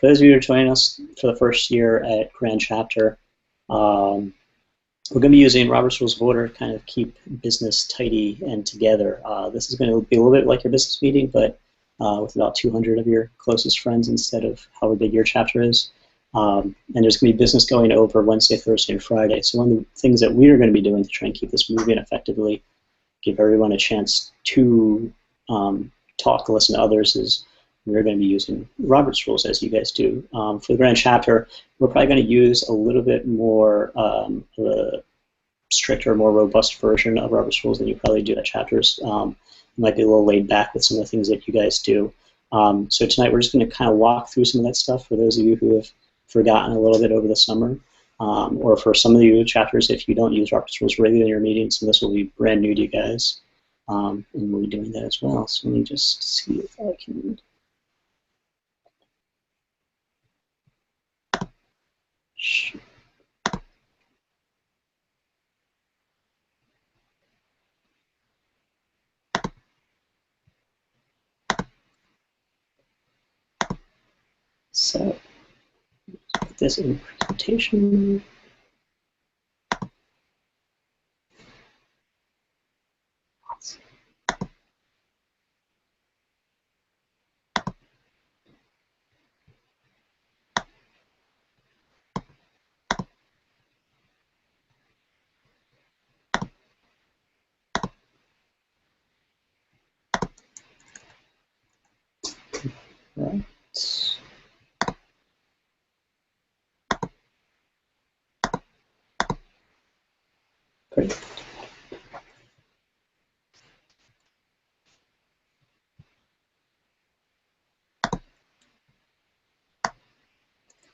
for those of you who are joining us for the first year at Grand Chapter, we're going to be using Robert's Rules of Order to kind of keep business tidy and together. This is going to be a little bit like your business meeting, but with about 200 of your closest friends instead of however big your chapter is. And there's going to be business going over Wednesday, Thursday, and Friday. So one of the things that we're going to be doing to try and keep this moving effectively, give everyone a chance to talk, listen to others, is we're going to be using Robert's Rules as you guys do. For the Grand Chapter, we're probably going to use a little bit more of a stricter, more robust version of Robert's Rules than you probably do at chapters. Might be a little laid back with some of the things that you guys do. So tonight we're just going to kind of walk through some of that stuff for those of you who have forgotten a little bit over the summer. Or for some of you chapters, if you don't use Robert's Rules regularly in your meetings, so this will be brand new to you guys. And we'll be doing that as well. So let me just see if I can... So, put this in presentation. Right. Great.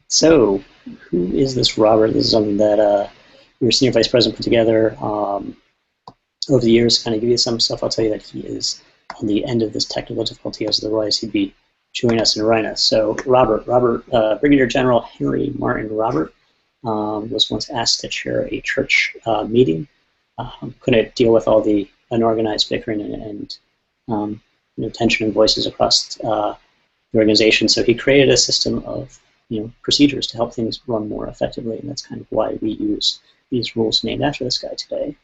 So, who is this Robert? This is something that your senior vice president put together over the years. Kind of give you some stuff. I'll tell you that he is on the end of this technical difficulty, as otherwise he'd be joining us in Rhina. So, Robert, Brigadier General Henry Martin Robert was once asked to chair a church meeting. Couldn't deal with all the unorganized bickering and tension and voices across the organization, so he created a system of procedures to help things run more effectively, and that's kind of why we use these rules named after this guy today.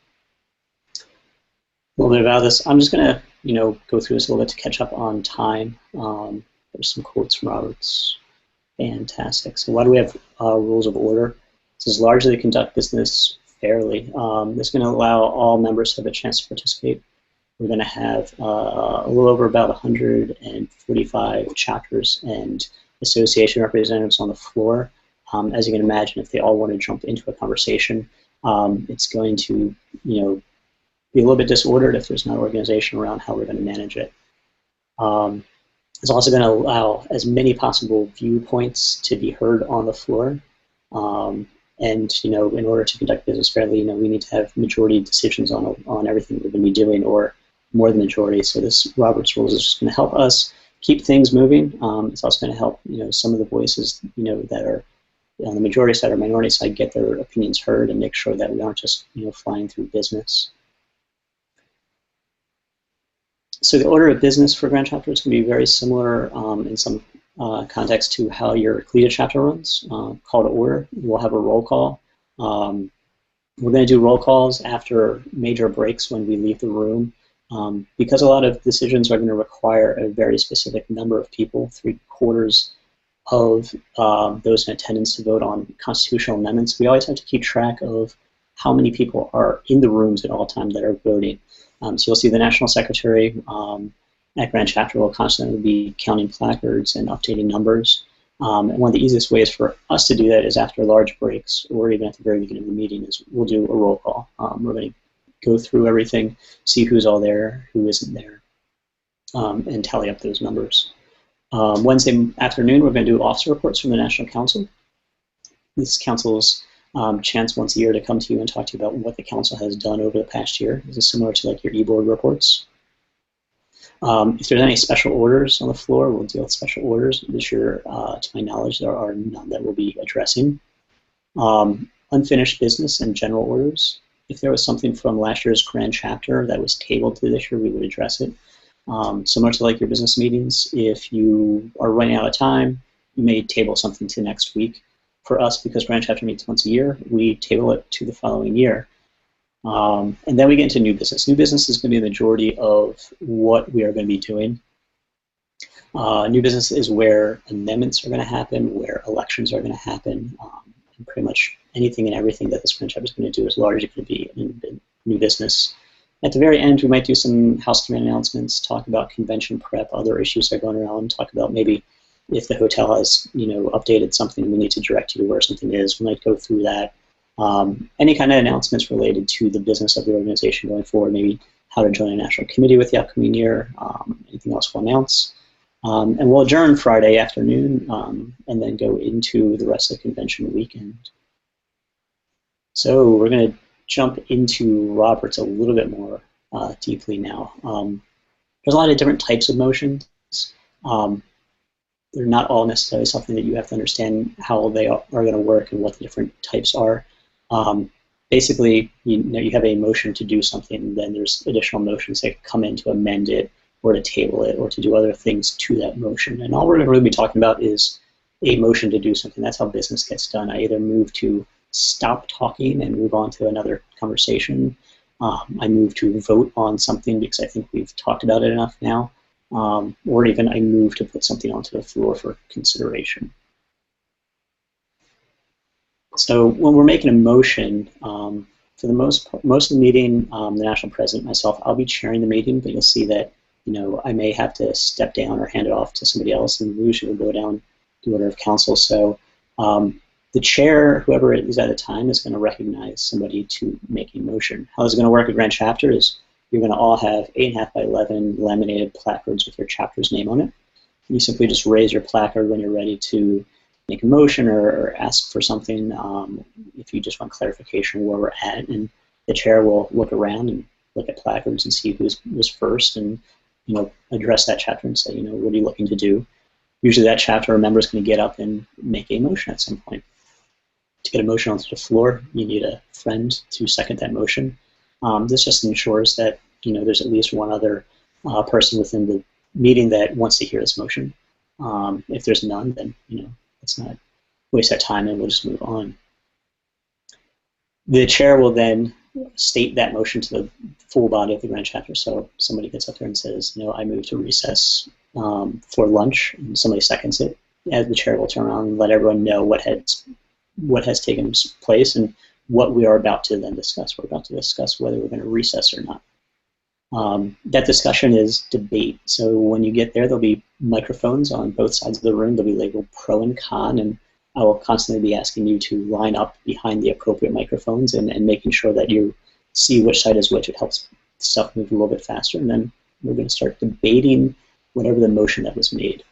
A little bit about this. I'm just going to go through this a little bit to catch up on time. There's some quotes from Robert's. Fantastic. So why do we have rules of order? This is largely to conduct business fairly. This is going to allow all members to have a chance to participate. We're going to have a little over about 145 chapters and association representatives on the floor. As you can imagine, if they all want to jump into a conversation, it's going to be a little bit disordered if there's not organization around how we're going to manage it. It's also going to allow as many possible viewpoints to be heard on the floor. And in order to conduct business fairly, we need to have majority decisions on everything we're going to be doing, or more than majority. So this Robert's Rules is just going to help us keep things moving. It's also going to help some of the voices that are on the majority side or minority side get their opinions heard, and make sure that we aren't just flying through business. So the order of business for Grand Chapter is going to be very similar in some context to how your collegiate chapter runs. Call to order, we'll have a roll call. We're going to do roll calls after major breaks when we leave the room. Because a lot of decisions are going to require a very specific number of people, 3/4 of those in attendance to vote on constitutional amendments, we always have to keep track of how many people are in the rooms at all times that are voting. So you'll see the National Secretary at Grand Chapter will constantly be counting placards and updating numbers. And one of the easiest ways for us to do that is after large breaks, or even at the very beginning of the meeting, is we'll do a roll call. We're going to go through everything, see who's all there, who isn't there, and tally up those numbers. Wednesday afternoon, we're going to do officer reports from the National Council. This council's chance once a year to come to you and talk to you about what the council has done over the past year. This is similar to like your e-board reports. If there's any special orders on the floor, we'll deal with special orders. This year, to my knowledge, there are none that we'll be addressing. Unfinished business and general orders. If there was something from last year's Grand Chapter that was tabled to this year, we would address it. Similar to like your business meetings, if you are running out of time, you may table something to next week. For us, because Grand Chapter meets once a year, we table it to the following year. And then we get into new business. New business is going to be the majority of what we are going to be doing. New business is where amendments are going to happen, where elections are going to happen, and pretty much anything and everything that this Grand Chapter is going to do is largely going to be in new business. At the very end, we might do some housekeeping announcements, talk about convention prep, other issues that are going around, talk about maybe if the hotel has, updated something, we need to direct you to where something is. We might go through that. Any kind of announcements related to the business of the organization going forward, maybe how to join a national committee with the upcoming year, anything else we'll announce. And we'll adjourn Friday afternoon and then go into the rest of the convention weekend. So we're going to jump into Roberts a little bit more deeply now. There's a lot of different types of motions. They're not all necessarily something that you have to understand how they are going to work and what the different types are. Basically, you have a motion to do something, and then there's additional motions that come in to amend it or to table it or to do other things to that motion. And all we're going to really be talking about is a motion to do something. That's how business gets done. I either move to stop talking and move on to another conversation. I move to vote on something because I think we've talked about it enough now. Or even I move to put something onto the floor for consideration. So when we're making a motion, for the most of the meeting, the national president, myself, I'll be chairing the meeting, but you'll see that I may have to step down or hand it off to somebody else, and we usually will go down the order of council. So the chair, whoever it is at the time, is going to recognize somebody to make a motion. How is it going to work at Grand Chapter is you're going to all have 8.5 by 11 laminated placards with your chapter's name on it. You simply just raise your placard when you're ready to make a motion or ask for something if you just want clarification where we're at, and the chair will look around and look at placards and see who was first and address that chapter and say, what are you looking to do? Usually that chapter member is going to get up and make a motion at some point. To get a motion onto the floor, you need a friend to second that motion. This just ensures that there's at least one other person within the meeting that wants to hear this motion. If there's none, then let's not waste our time and we'll just move on. The chair will then state that motion to the full body of the Grand Chapter. So somebody gets up there and says, I move to recess for lunch, and somebody seconds it. As the chair will turn around and let everyone know what has taken place and what we are about to then discuss. We're about to discuss whether we're going to recess or not. That discussion is debate. So when you get there, there'll be microphones on both sides of the room. They'll be labeled pro and con, and I will constantly be asking you to line up behind the appropriate microphones and making sure that you see which side is which. It helps stuff move a little bit faster, and then we're going to start debating whatever the motion that was made.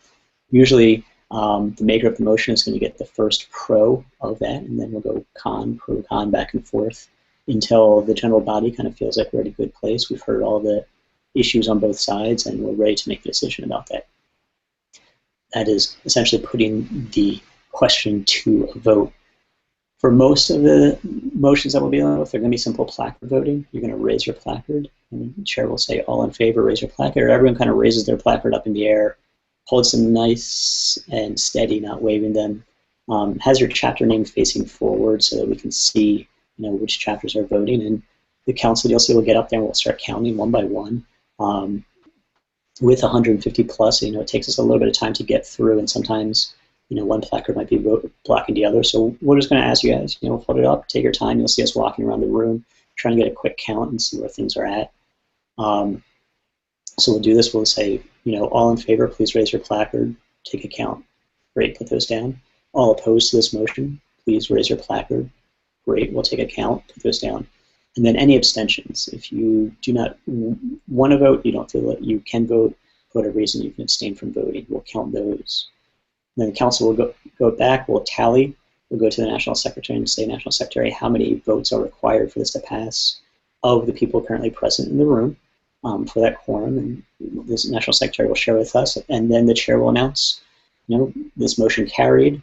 Usually, the maker of the motion is going to get the first pro of that, and then we'll go con, pro, con, back and forth until the general body kind of feels like we're at a good place. We've heard all the issues on both sides, and we're ready to make a decision about that. That is essentially putting the question to a vote. For most of the motions that we'll be dealing with, they're going to be simple placard voting. You're going to raise your placard, and the chair will say, all in favor, raise your placard. Everyone kind of raises their placard up in the air, holds them nice and steady, not waving them. Has your chapter name facing forward so that we can see which chapters are voting. And the council, you'll see, will get up there and we'll start counting one by one. With 150 plus, it takes us a little bit of time to get through, and sometimes one placard might be blocking the other. So we're just going to ask you guys, hold it up, take your time. You'll see us walking around the room, trying to get a quick count and see where things are at. So we'll do this. We'll say, all in favor, please raise your placard, take a count. Great, put those down. All opposed to this motion, please raise your placard. Great, we'll take a count, put those down. And then any abstentions. If you do not want to vote, you don't feel that you can vote, for whatever reason, you can abstain from voting. We'll count those. And then the council will go back, we'll tally, we'll go to the National Secretary and say, National Secretary, how many votes are required for this to pass of the people currently present in the room for that quorum, and this National Secretary will share with us, and then the chair will announce, this motion carried,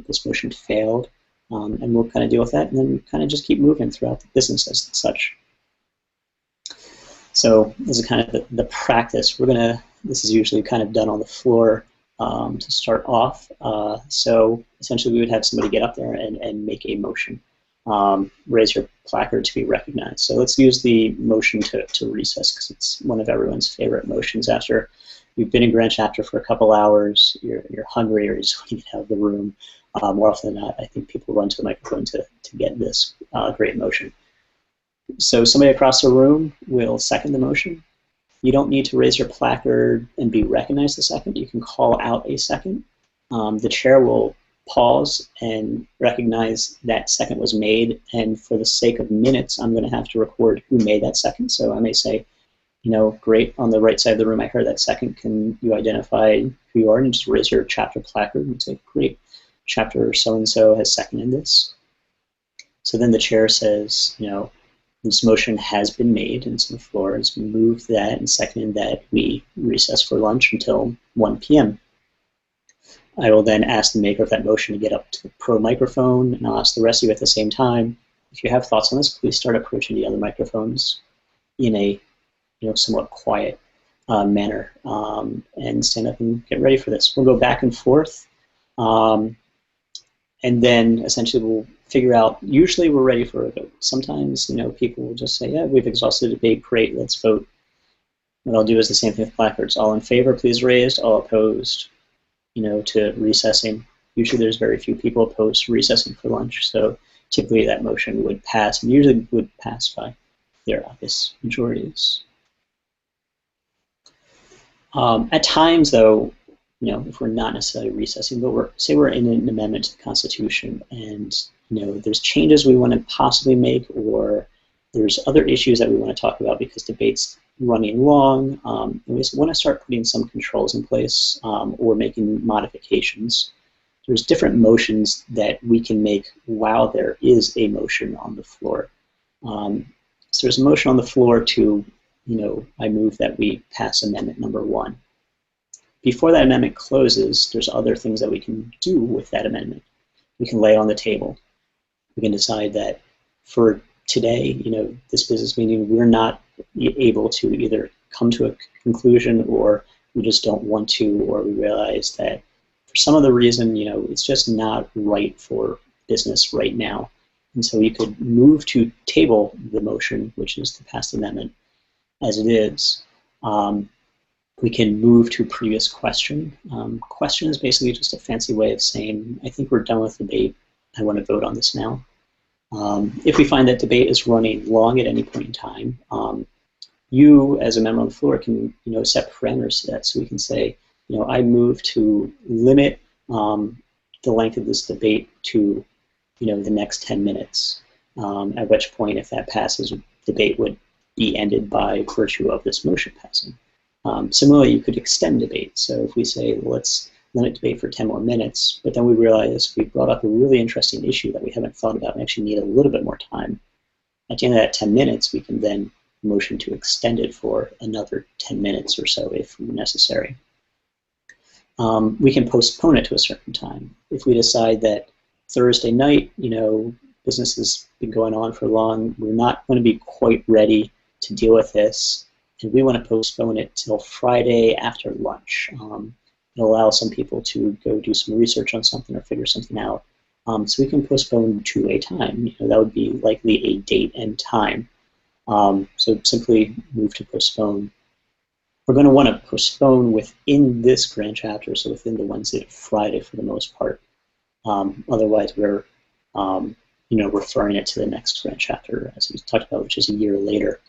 this motion failed, and we'll kind of deal with that, and then kind of just keep moving throughout the business as such. So this is kind of the practice. This is usually kind of done on the floor to start off. So essentially we would have somebody get up there and make a motion. Raise your placard to be recognized. So let's use the motion to recess, because it's one of everyone's favorite motions. After you've been in Grand Chapter for a couple hours, you're hungry, or you just want to get out of the room. More often than not, I think people run to the microphone to get this great motion. So somebody across the room will second the motion. You don't need to raise your placard and be recognized a second. You can call out a second. The chair will pause and recognize that second was made, and for the sake of minutes, I'm going to have to record who made that second. So I may say, great, on the right side of the room, I heard that second. Can you identify who you are? And just raise your chapter placard and say, great, chapter so-and-so has seconded this. So then the chair says, this motion has been made, and so the floor has moved that and seconded that we recess for lunch until 1 p.m. I will then ask the maker of that motion to get up to the pro microphone, and I'll ask the rest of you at the same time, if you have thoughts on this, please start approaching the other microphones in a somewhat quiet manner, and stand up and get ready for this. We'll go back and forth, and then essentially we'll figure out, usually we're ready for a vote. Sometimes people will just say, yeah, we've exhausted the debate, great, let's vote. What I'll do is the same thing with placards. All in favor, please raised. All opposed, to recessing. Usually there's very few people opposed to recessing for lunch, so typically that motion would pass, and usually would pass by their obvious majorities. At times, though, if we're not necessarily recessing, but say we're in an amendment to the Constitution, and there's changes we want to possibly make, or there's other issues that we want to talk about because debate's running long, and we want to start putting some controls in place, or making modifications. There's different motions that we can make while there is a motion on the floor. So there's a motion on the floor to, I move that we pass amendment number 1. Before that amendment closes, there's other things that we can do with that amendment. We can lay it on the table. We can decide that for today, this business meeting, we're not able to either come to a conclusion, or we just don't want to, or we realize that for some other reason, it's just not right for business right now. And so you could move to table the motion, which is to pass the amendment as it is. We can move to previous question. Question is basically just a fancy way of saying, I think we're done with debate. I want to vote on this now. If we find that debate is running long at any point in time, you, as a member on the floor, can set parameters to that. So we can say, I move to limit the length of this debate to the next 10 minutes, at which point, if that passes, debate would be ended by virtue of this motion passing. Similarly, you could extend debate. So if we say, well, let's limit debate for 10 more minutes, but then we realize we brought up a really interesting issue that we haven't thought about and actually need a little bit more time. At the end of that 10 minutes, we can then motion to extend it for another 10 minutes or so if necessary. We can postpone it to a certain time. If we decide that Thursday night, business has been going on for long, we're not going to be quite ready to deal with this, and we want to postpone it till Friday after lunch. It'll allow some people to go do some research on something or figure something out. So we can postpone to a time. That would be likely a date and time. So simply move to postpone. We're going to want to postpone within this Grand Chapter, so within the Wednesday to Friday for the most part. Otherwise, we're referring it to the next Grand Chapter, as we talked about, which is a year later.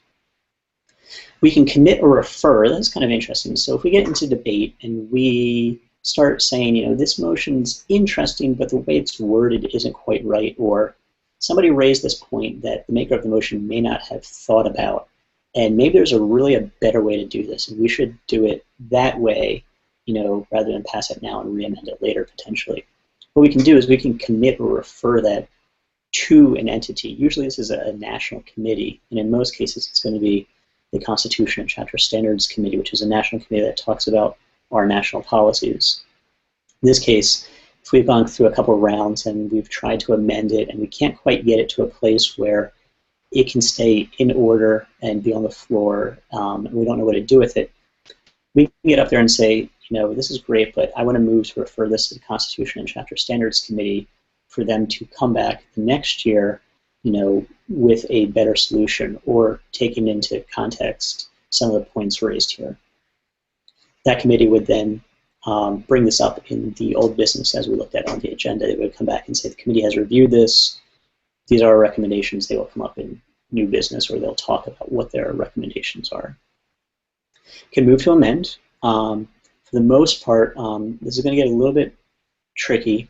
We can commit or refer. That's kind of interesting. So if we get into debate and we start saying, this motion's interesting, but the way it's worded isn't quite right, or somebody raised this point that the maker of the motion may not have thought about, and maybe there's a better way to do this, and we should do it that way, rather than pass it now and re-amend it later potentially. What we can do is we can commit or refer that to an entity. Usually this is a national committee, and in most cases it's going to be the Constitution and Chapter Standards Committee, which is a national committee that talks about our national policies. In this case, if we've gone through a couple of rounds and we've tried to amend it and we can't quite get it to a place where it can stay in order and be on the floor, and we don't know what to do with it, we can get up there and say, you know, this is great, but I want to move to refer this to the Constitution and Chapter Standards Committee for them to come back the next year, you know, with a better solution or taking into context some of the points raised here. That committee would then bring this up in the old business as we looked at on the agenda. They would come back and say the committee has reviewed this. These are our recommendations. They will come up in new business, or they'll talk about what their recommendations are. Can move to amend. For the most part, this is going to get a little bit tricky.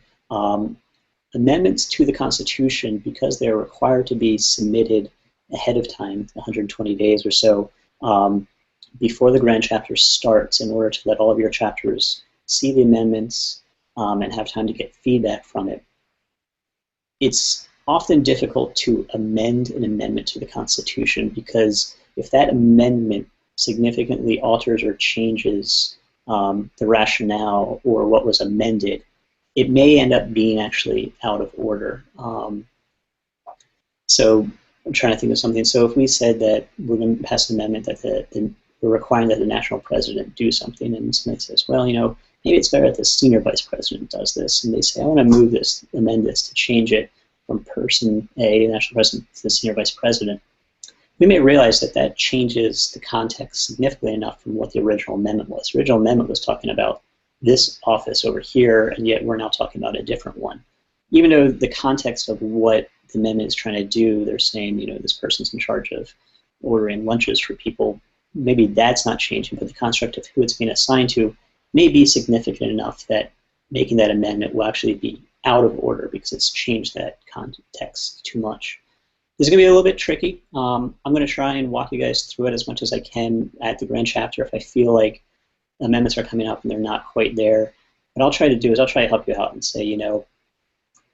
Amendments to the Constitution, because they're required to be submitted ahead of time, 120 days or so, before the Grand Chapter starts, in order to let all of your chapters see the amendments and have time to get feedback from it. It's often difficult to amend an amendment to the Constitution, because if that amendment significantly alters or changes the rationale or what was amended, it may end up being actually out of order. So I'm trying to think of something. So if we said that we're going to pass an amendment that we're requiring that the national president do something, and somebody says, well, you know, maybe it's better that the senior vice president does this, and they say, I want to move this, amend this to change it from person A, the national president, to the senior vice president, we may realize that that changes the context significantly enough from what the original amendment was. The original amendment was talking about this office over here, and yet we're now talking about a different one. Even though the context of what the amendment is trying to do, they're saying, you know, this person's in charge of ordering lunches for people, maybe that's not changing, but the construct of who it's being assigned to may be significant enough that making that amendment will actually be out of order because it's changed that context too much. This is going to be a little bit tricky. I'm going to try and walk you guys through it as much as I can at the Grand Chapter if I feel like amendments are coming up and they're not quite there. What I'll try to do is I'll try to help you out and say, you know,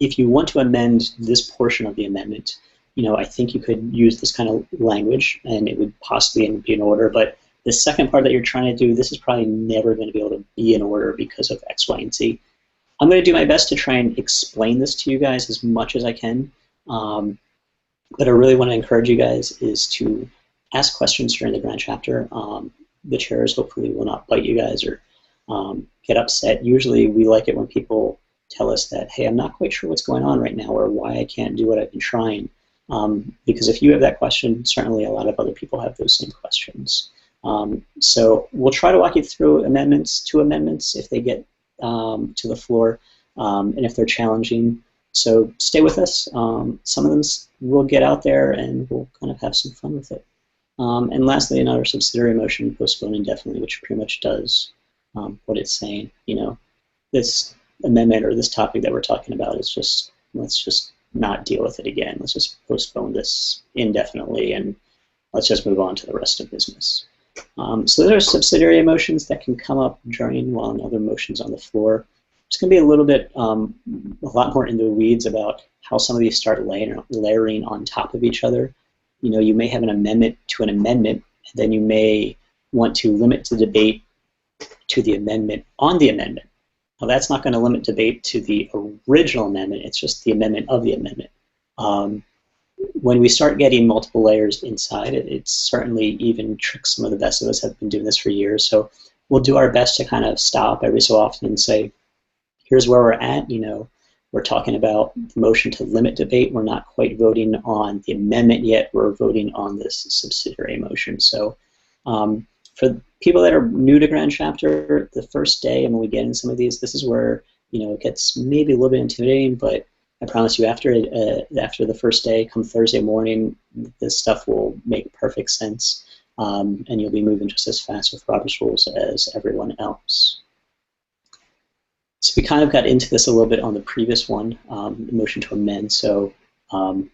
if you want to amend this portion of the amendment, you know, I think you could use this kind of language and it would possibly be in order, but the second part that you're trying to do, this is probably never going to be able to be in order because of X, Y, and Z. I'm going to do my best to try and explain this to you guys as much as I can. But I really want to encourage you guys is to ask questions during the Grand Chapter. The chairs hopefully will not bite you guys or get upset. Usually we like it when people tell us that, hey, I'm not quite sure what's going on right now or why I can't do what I've been trying. Because if you have that question, certainly a lot of other people have those same questions. So we'll try to walk you through two amendments if they get to the floor and if they're challenging. So stay with us. Some of them will get out there and we'll kind of have some fun with it. And lastly, another subsidiary motion, postpone indefinitely, which pretty much does what it's saying. You know, this amendment or this topic that we're talking about is just, let's just not deal with it again. Let's just postpone this indefinitely and let's just move on to the rest of business. So there are subsidiary motions that can come up during while other motions on the floor. It's going to be a little bit, a lot more in the weeds about how some of these start layering on top of each other. You know, you may have an amendment to an amendment, and then you may want to limit the debate to the amendment on the amendment. Now, that's not going to limit debate to the original amendment. It's just the amendment of the amendment. When we start getting multiple layers inside, it certainly even tricks some of the best of us have been doing this for years. So we'll do our best to kind of stop every so often and say, here's where we're at. You know, we're talking about the motion to limit debate. We're not quite voting on the amendment yet. We're voting on this subsidiary motion. So for people that are new to Grand Chapter, the first day, and when we get in some of these, this is where, you know, it gets maybe a little bit intimidating, but I promise you after the first day, come Thursday morning, this stuff will make perfect sense, and you'll be moving just as fast with Robert's Rules as everyone else. So we kind of got into this a little bit on the previous one, the motion to amend, so kind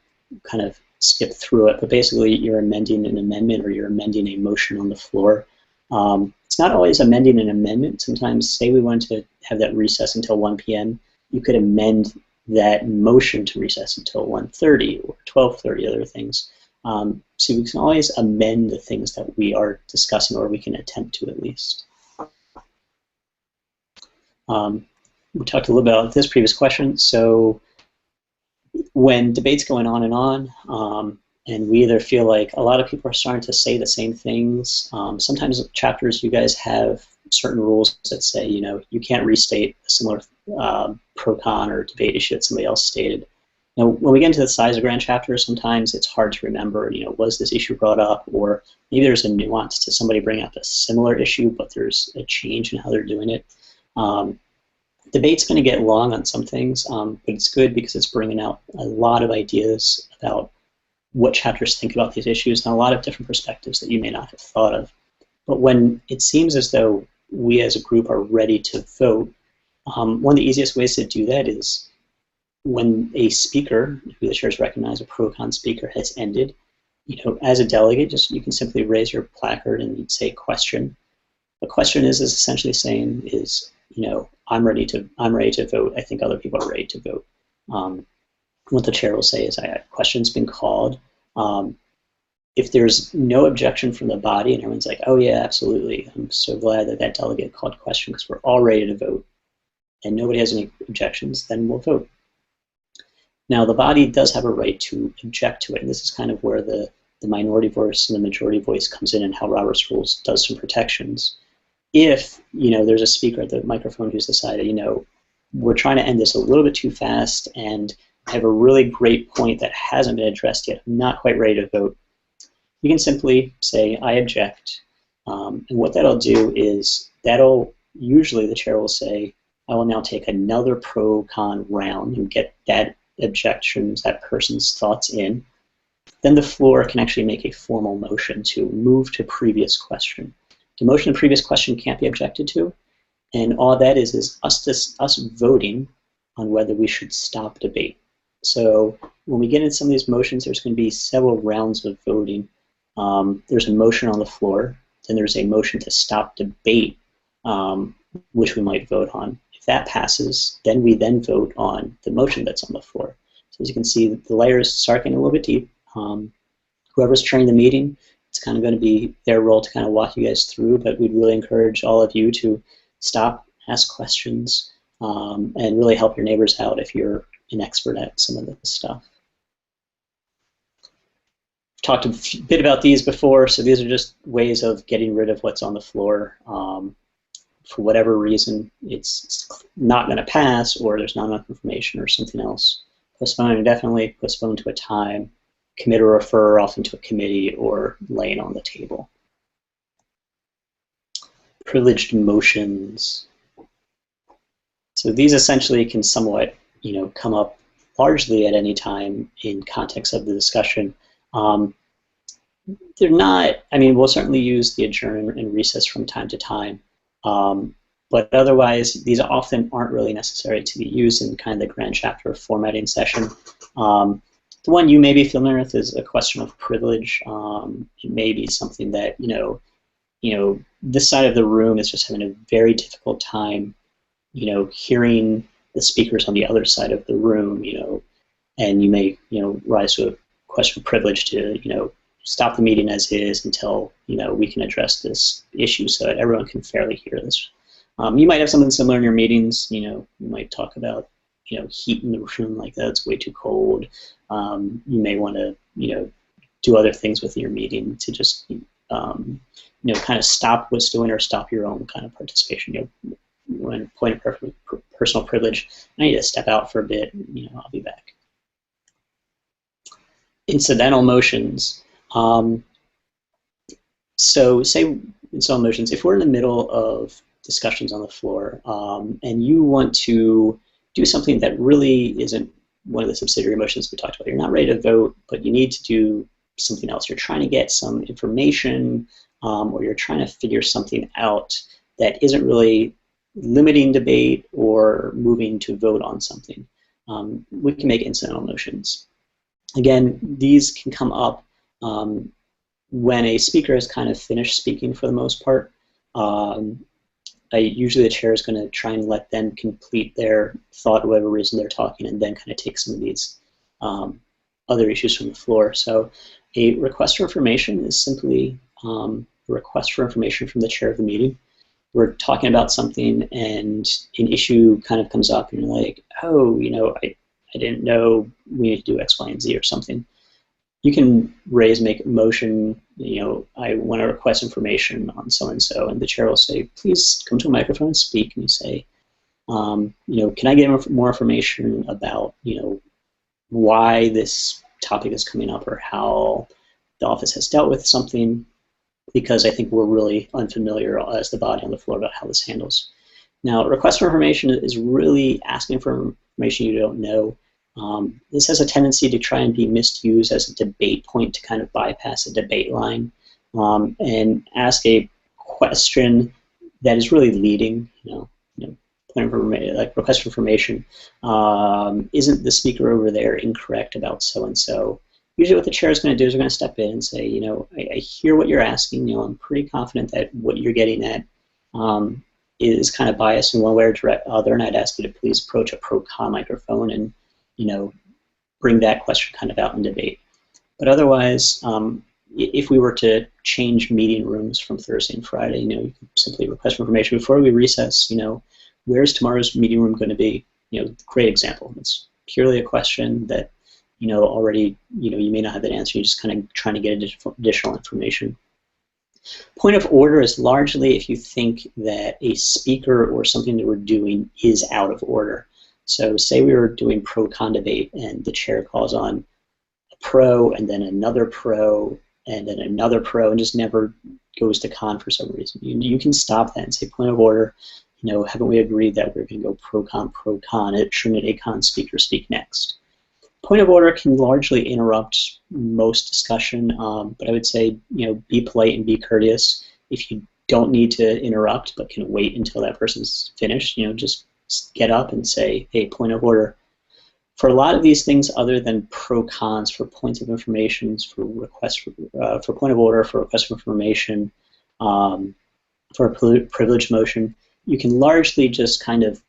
of skip through it, but basically you're amending an amendment or you're amending a motion on the floor. It's not always amending an amendment. Sometimes, say we want to have that recess until 1 p.m., you could amend that motion to recess until 1:30 or 12:30, other things. So we can always amend the things that we are discussing, or we can attempt to at least. We talked a little bit about this previous question. So when debate's going on, and we either feel like a lot of people are starting to say the same things, sometimes chapters, you guys have certain rules that say, you can't restate a similar pro-con or debate issue that somebody else stated. Now, when we get into the size of grand chapters, sometimes it's hard to remember, was this issue brought up, or maybe there's a nuance to somebody bringing up a similar issue, but there's a change in how they're doing it. Debate's going to get long on some things, but it's good because it's bringing out a lot of ideas about what chapters think about these issues and a lot of different perspectives that you may not have thought of. But when it seems as though we as a group are ready to vote, one of the easiest ways to do that is when a speaker, who the chairs recognize, a pro-con speaker, has ended, as a delegate, you can simply raise your placard and say question. The question is essentially saying is, I'm ready to vote. I think other people are ready to vote. What the chair will say is, question's been called. If there's no objection from the body and everyone's like, oh yeah, absolutely, I'm so glad that that delegate called question because we're all ready to vote, and nobody has any objections, then we'll vote. Now, the body does have a right to object to it, and this is kind of where the minority voice and the majority voice comes in and how Robert's Rules does some protections. If, there's a speaker at the microphone who's decided, we're trying to end this a little bit too fast and I have a really great point that hasn't been addressed yet, I'm not quite ready to vote, you can simply say, I object. And what that'll do is, usually the chair will say, I will now take another pro-con round and get that that person's thoughts in. Then the floor can actually make a formal motion to move to previous question. The motion to previous question can't be objected to, and all that is us voting on whether we should stop debate. So when we get into some of these motions, there's going to be several rounds of voting. There's a motion on the floor, then there's a motion to stop debate, which we might vote on. If that passes, then we vote on the motion that's on the floor. So as you can see, the layers start getting a little bit deep. Whoever's chairing the meeting, it's kind of going to be their role to kind of walk you guys through, but we'd really encourage all of you to stop, ask questions, and really help your neighbors out if you're an expert at some of this stuff. I've talked a bit about these before, so these are just ways of getting rid of what's on the floor. For whatever reason, it's not going to pass, or there's not enough information, or something else. Postpone indefinitely, postpone to a time, commit or refer often to a committee, or laying on the table. Privileged motions. So these essentially can somewhat, come up largely at any time in context of the discussion. They're not, we'll certainly use the adjourn and recess from time to time. But otherwise, these often aren't really necessary to be used in kind of the grand chapter formatting session. The one you may be familiar with is a question of privilege. It may be something that, this side of the room is just having a very difficult time, hearing the speakers on the other side of the room, and you may, rise to a question of privilege to, stop the meeting as is until, we can address this issue so that everyone can fairly hear this. You might have something similar in your meetings. You might talk about, heat in the room, like that's way too cold. You may want to, do other things with your meeting to just, kind of stop what's doing or stop your own kind of participation. When point of personal privilege, I need to step out for a bit. I'll be back. Incidental motions. So say incidental motions, if we're in the middle of discussions on the floor and you want to do something that really isn't one of the subsidiary motions we talked about, you're not ready to vote, but you need to do something else. You're trying to get some information or you're trying to figure something out that isn't really limiting debate or moving to vote on something. We can make incidental motions. Again, these can come up when a speaker has kind of finished speaking for the most part. Usually the chair is going to try and let them complete their thought, whatever reason they're talking, and then kind of take some of these other issues from the floor. So a request for information is simply a request for information from the chair of the meeting. We're talking about something and an issue kind of comes up and you're like, oh, I didn't know we need to do X, Y, and Z or something. you can make a motion, I want to request information on so-and-so, and the chair will say, please come to a microphone and speak, and you say, can I get more information about, why this topic is coming up or how the office has dealt with something, because I think we're really unfamiliar as the body on the floor about how this handles. Now, request for information is really asking for information you don't know. This has a tendency to try and be misused as a debate point to kind of bypass a debate line and ask a question that is really leading, point of like request for information. Isn't the speaker over there incorrect about so-and-so? Usually what the chair is going to do is they're going to step in and say, I hear what you're asking. I'm pretty confident that what you're getting at is kind of biased in one way or other, and I'd ask you to please approach a pro-con microphone and, bring that question kind of out in debate. But otherwise, if we were to change meeting rooms from Thursday and Friday, you can simply request for information before we recess. Where's tomorrow's meeting room going to be? Great example. It's purely a question that, already, you may not have that answer. You're just kind of trying to get additional information. Point of order is largely if you think that a speaker or something that we're doing is out of order. So say we were doing pro-con debate and the chair calls on a pro and then another pro and then another pro and just never goes to con for some reason. You can stop that and say, point of order, haven't we agreed that we're going to go pro-con? Shouldn't a con speaker speak next? Point of order can largely interrupt most discussion, but I would say, be polite and be courteous. If you don't need to interrupt but can wait until that person's finished, just get up and say, hey, point of order. For a lot of these things other than pro-cons, for points of information, for requests for point of order, for request for information, for a privilege motion, you can largely just kind of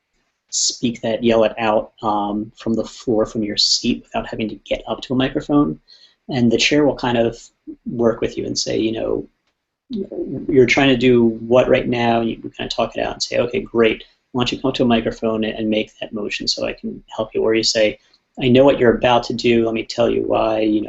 speak that, yell it out from the floor, from your seat, without having to get up to a microphone. And the chair will kind of work with you and say, you're trying to do what right now? And you can kind of talk it out and say, okay, great. Why don't you come up to a microphone and make that motion so I can help you? Or you say, I know what you're about to do. Let me tell you why.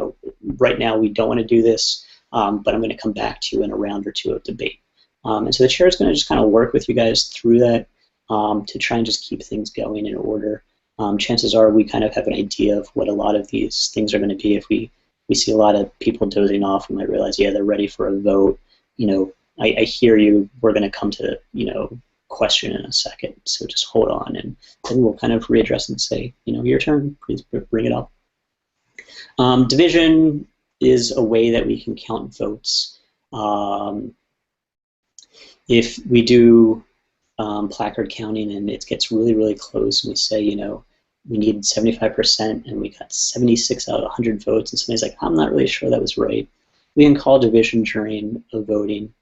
Right now we don't want to do this, but I'm going to come back to you in a round or two of debate. And so the chair is going to just kind of work with you guys through that to try and just keep things going in order. Chances are we kind of have an idea of what a lot of these things are going to be. If we see a lot of people dozing off, we might realize, yeah, they're ready for a vote. I hear you. We're going to come to, question in a second, so just hold on, and then we'll kind of readdress and say, your turn, please bring it up. Division is a way that we can count votes. If we do placard counting and it gets really, really close and we say, we need 75% and we got 76 out of 100 votes, and somebody's like, I'm not really sure that was right, we can call division during a voting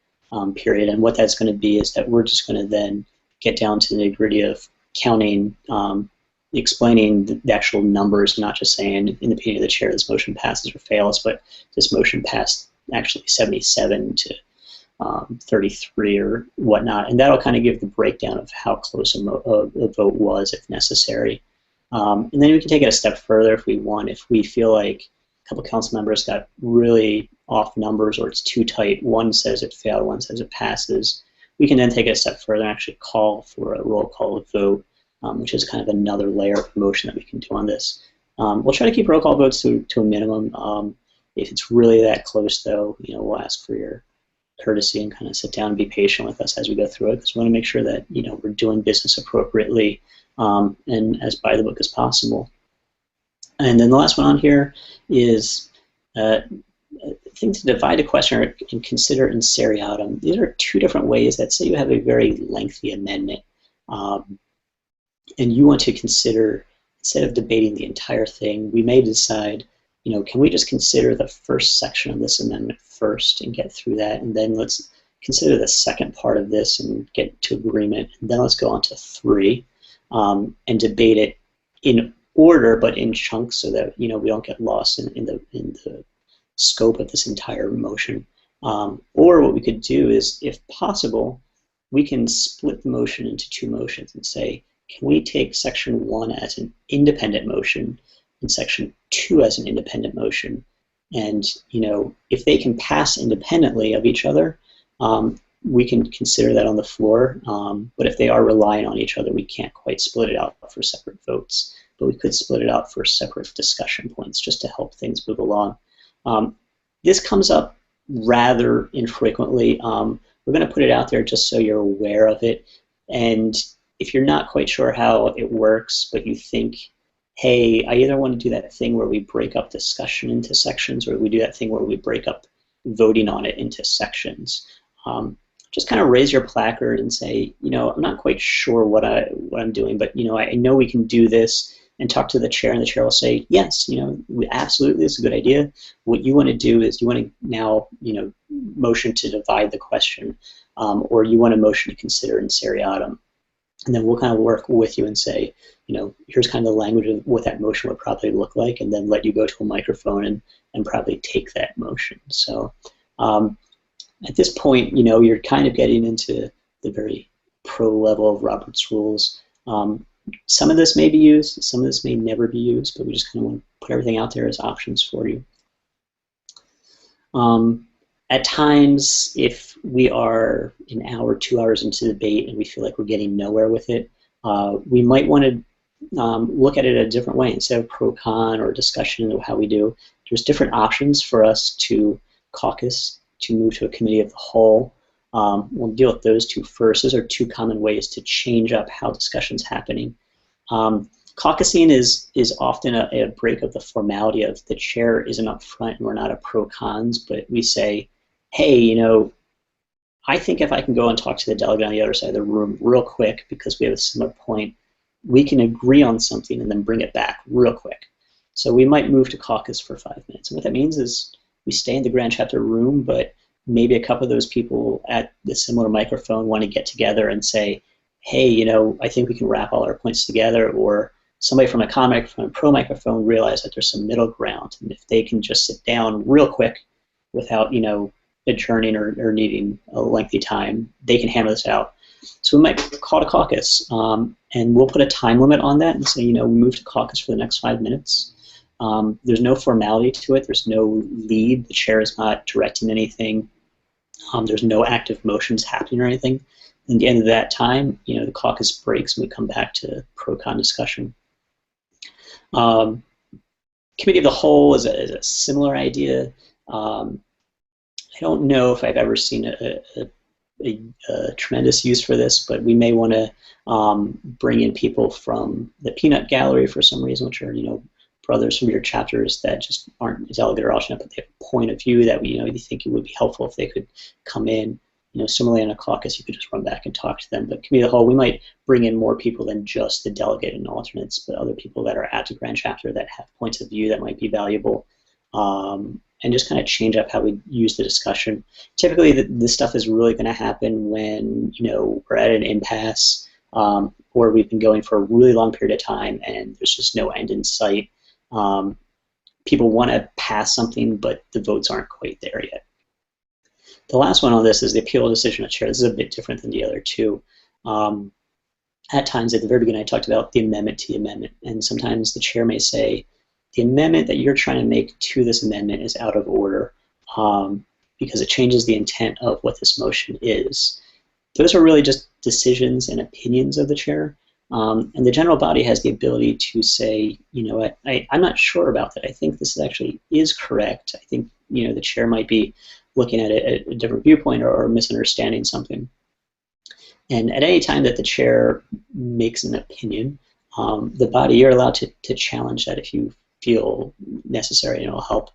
period. And what that's going to be is that we're just going to then get down to the nitty-gritty of counting, explaining the actual numbers, not just saying in the opinion of the chair this motion passes or fails, but this motion passed actually 77 to 33 or whatnot, and that'll kind of give the breakdown of how close a vote was if necessary. And then we can take it a step further if we want. If we feel like a couple council members got really off numbers or it's too tight, one says it failed, one says it passes, we can then take it a step further and actually call for a roll call vote, which is kind of another layer of motion that we can do on this. We'll try to keep roll call votes to a minimum. If it's really that close, though, we'll ask for your courtesy and kind of sit down and be patient with us as we go through it, because we want to make sure that we're doing business appropriately and as by the book as possible. And then the last one on here is things to divide a question and consider in seriatim. These are two different ways that, say you have a very lengthy amendment and you want to consider, instead of debating the entire thing, we may decide, can we just consider the first section of this amendment first and get through that, and then let's consider the second part of this and get to agreement, and then let's go on to 3 and debate it in order but in chunks so that we don't get lost in the scope of this entire motion. Or what we could do is, if possible, we can split the motion into 2 motions and say, can we take section 1 as an independent motion and section 2 as an independent motion, And if they can pass independently of each other, we can consider that on the floor. But if they are relying on each other, we can't quite split it out for separate votes. But we could split it out for separate discussion points just to help things move along. This comes up rather infrequently. We're going to put it out there just so you're aware of it. And if you're not quite sure how it works, but you think, hey, I either want to do that thing where we break up discussion into sections, or we do that thing where we break up voting on it into sections, just kind of raise your placard and say, I'm not quite sure what I'm doing, but I know we can do this, and talk to the chair, and the chair will say, yes, absolutely, it's a good idea. What you want to do is you want to now, motion to divide the question, or you want to motion to consider in seriatim. And then we'll kind of work with you and say, here's kind of the language of what that motion would probably look like, and then let you go to a microphone and probably take that motion. So at this point, you're kind of getting into the very pro level of Robert's rules. Some of this may be used, some of this may never be used, but we just kind of want to put everything out there as options for you. At times, if we are an hour, 2 hours into the debate and we feel like we're getting nowhere with it, we might want to look at it a different way. Instead of pro-con or discussion of how we do, there's different options for us to caucus, to move to a committee of the whole. We'll deal with those two first. Those are two common ways to change up how discussion's happening. Caucusing is often a break of the formality of the chair isn't up front and we're not a pro-cons, but we say, hey, I think if I can go and talk to the delegate on the other side of the room real quick because we have a similar point, we can agree on something and then bring it back real quick. So we might move to caucus for 5 minutes. And what that means is we stay in the Grand Chapter room, but maybe a couple of those people at the similar microphone want to get together and say, hey, I think we can wrap all our points together, or somebody from a con microphone, pro microphone realize that there's some middle ground, and if they can just sit down real quick without, adjourning or needing a lengthy time, they can hammer this out. So we might call it a caucus, and we'll put a time limit on that and say, we move to caucus for the next 5 minutes. There's no formality to it. There's no lead. The chair is not directing anything. There's no active motions happening or anything. And at the end of that time, the caucus breaks and we come back to pro-con discussion. Committee of the whole is a similar idea. I don't know if I've ever seen a tremendous use for this, but we may want to bring in people from the peanut gallery for some reason, which are brothers from your chapters that just aren't a delegate or alternate, but they have a point of view that you think it would be helpful if they could come in. Similarly in a caucus, you could just run back and talk to them. But committee of the whole, we might bring in more people than just the delegate and alternates, but other people that are at the Grand Chapter that have points of view that might be valuable. And just kind of change up how we use the discussion. Typically, this stuff is really going to happen when we're at an impasse, or we've been going for a really long period of time and there's just no end in sight. People want to pass something, but the votes aren't quite there yet. The last one on this is the appeal decision of chair. This is a bit different than the other two. At times, at the very beginning, I talked about the amendment to the amendment, and sometimes the chair may say, the amendment that you're trying to make to this amendment is out of order because it changes the intent of what this motion is. Those are really just decisions and opinions of the chair, and the general body has the ability to say, what, I'm not sure about that. I think this actually is correct. I think the chair might be looking at it at a different viewpoint or misunderstanding something. And at any time that the chair makes an opinion, the body, you're allowed to challenge that if you feel necessary, and it'll help.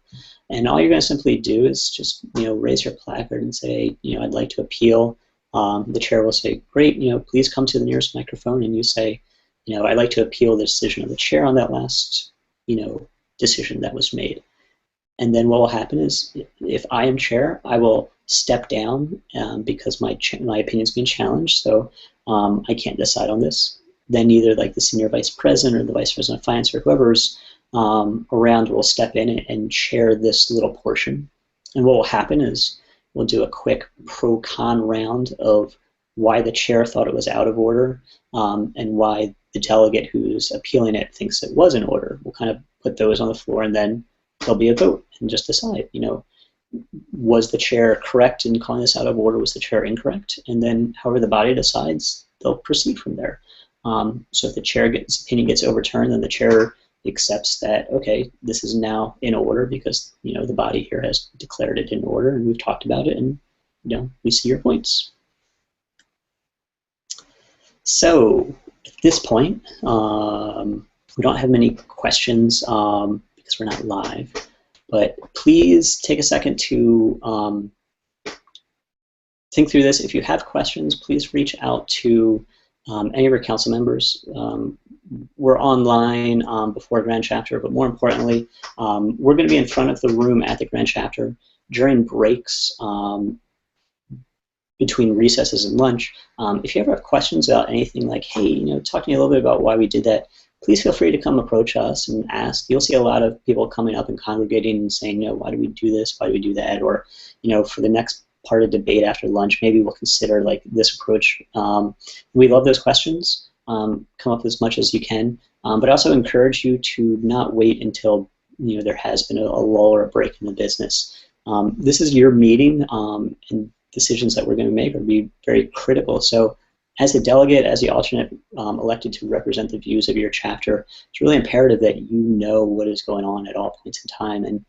And all you're going to simply do is just, raise your placard and say, I'd like to appeal. The chair will say, great, please come to the nearest microphone, and you say, I'd like to appeal the decision of the chair on that last, decision that was made. And then what will happen is, if I am chair, I will step down because my opinion is being challenged, so I can't decide on this. Then either like the senior vice president or the vice president of finance or whoever's around will step in and chair this little portion. And what will happen is we'll do a quick pro-con round of why the chair thought it was out of order and why the delegate who's appealing it thinks it was in order. We'll kind of put those on the floor, and then there'll be a vote and just decide, was the chair correct in calling this out of order? Was the chair incorrect? And then however the body decides, they'll proceed from there. So if the chair's opinion gets overturned, then the chair accepts that, okay, this is now in order because, the body here has declared it in order and we've talked about it and, we see your points. So at this point, we don't have many questions because we're not live, but please take a second to think through this. If you have questions, please reach out to any of our council members. We're online before Grand Chapter, but more importantly, we're going to be in front of the room at the Grand Chapter during breaks between recesses and lunch. If you ever have questions about anything like, hey, talk to me a little bit about why we did that, please feel free to come approach us and ask. You'll see a lot of people coming up and congregating and saying, why do we do this? Why do we do that? Or, for the next part of debate after lunch, maybe we'll consider like this approach. We love those questions. Come up with as much as you can, but I also encourage you to not wait until there has been a lull or a break in the business. This is your meeting, and decisions that we're going to make are be very critical. So as a delegate, as the alternate elected to represent the views of your chapter, it's really imperative that you know what is going on at all points in time. And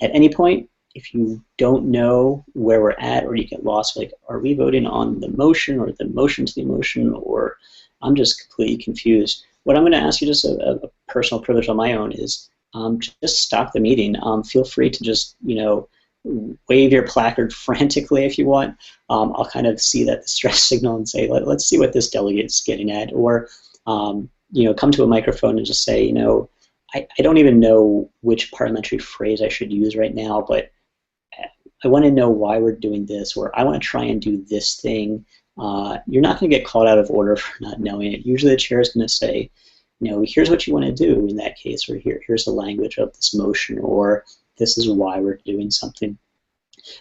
at any point, if you don't know where we're at or you get lost, like, are we voting on the motion or the motion to the motion, or I'm just completely confused, what I'm going to ask you, just a personal privilege on my own, is just stop the meeting. Feel free to just, wave your placard frantically if you want. I'll kind of see that distress signal and say, let's see what this delegate's getting at. Or, come to a microphone and just say, I don't even know which parliamentary phrase I should use right now, but I want to know why we're doing this, or I want to try and do this thing. You're not going to get called out of order for not knowing it. Usually the chair is going to say, here's what you want to do in that case, or here's the language of this motion, or this is why we're doing something.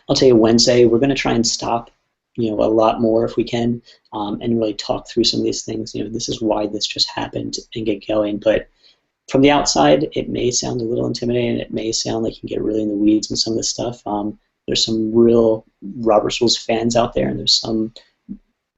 I'll tell you, Wednesday, we're going to try and stop, a lot more if we can, and really talk through some of these things. This is why this just happened, and get going. But from the outside, it may sound a little intimidating. It may sound like you can get really in the weeds on some of this stuff. There's some real Robert's Rules fans out there, and there's some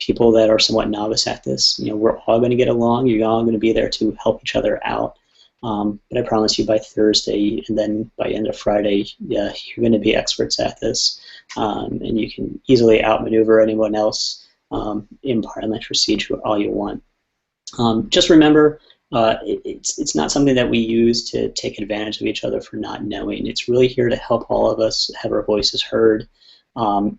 people that are somewhat novice at this. We're all going to get along. You're all going to be there to help each other out. But I promise you, by Thursday and then by end of Friday, you're going to be experts at this, and you can easily outmaneuver anyone else in parliamentary siege all you want. Just remember, it's not something that we use to take advantage of each other for not knowing. It's really here to help all of us have our voices heard.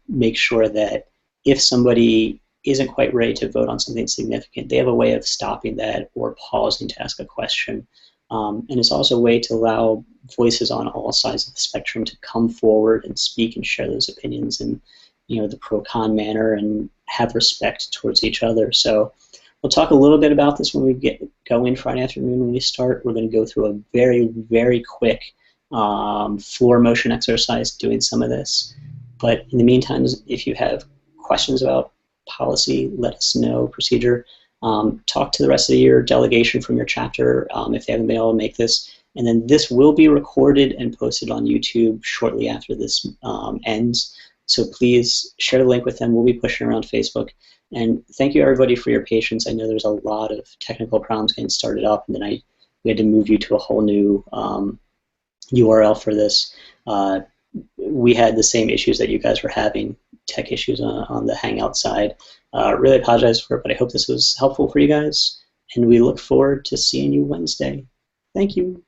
Make sure that if somebody isn't quite ready to vote on something significant, they have a way of stopping that or pausing to ask a question. And it's also a way to allow voices on all sides of the spectrum to come forward and speak and share those opinions in, the pro-con manner, and have respect towards each other. So we'll talk a little bit about this when we get going Friday afternoon when we start. We're going to go through a very, very quick floor motion exercise doing some of this. But in the meantime, if you have questions about policy, let us know, procedure. Talk to the rest of your delegation from your chapter if they haven't been able to make this. And then this will be recorded and posted on YouTube shortly after this ends. So please share the link with them. We'll be pushing around Facebook. And thank you, everybody, for your patience. I know there's a lot of technical problems getting started up, and then we had to move you to a whole new URL for this. We had the same issues that you guys were having, tech issues on the Hangout side. Really apologize for it, but I hope this was helpful for you guys, and we look forward to seeing you Wednesday. Thank you.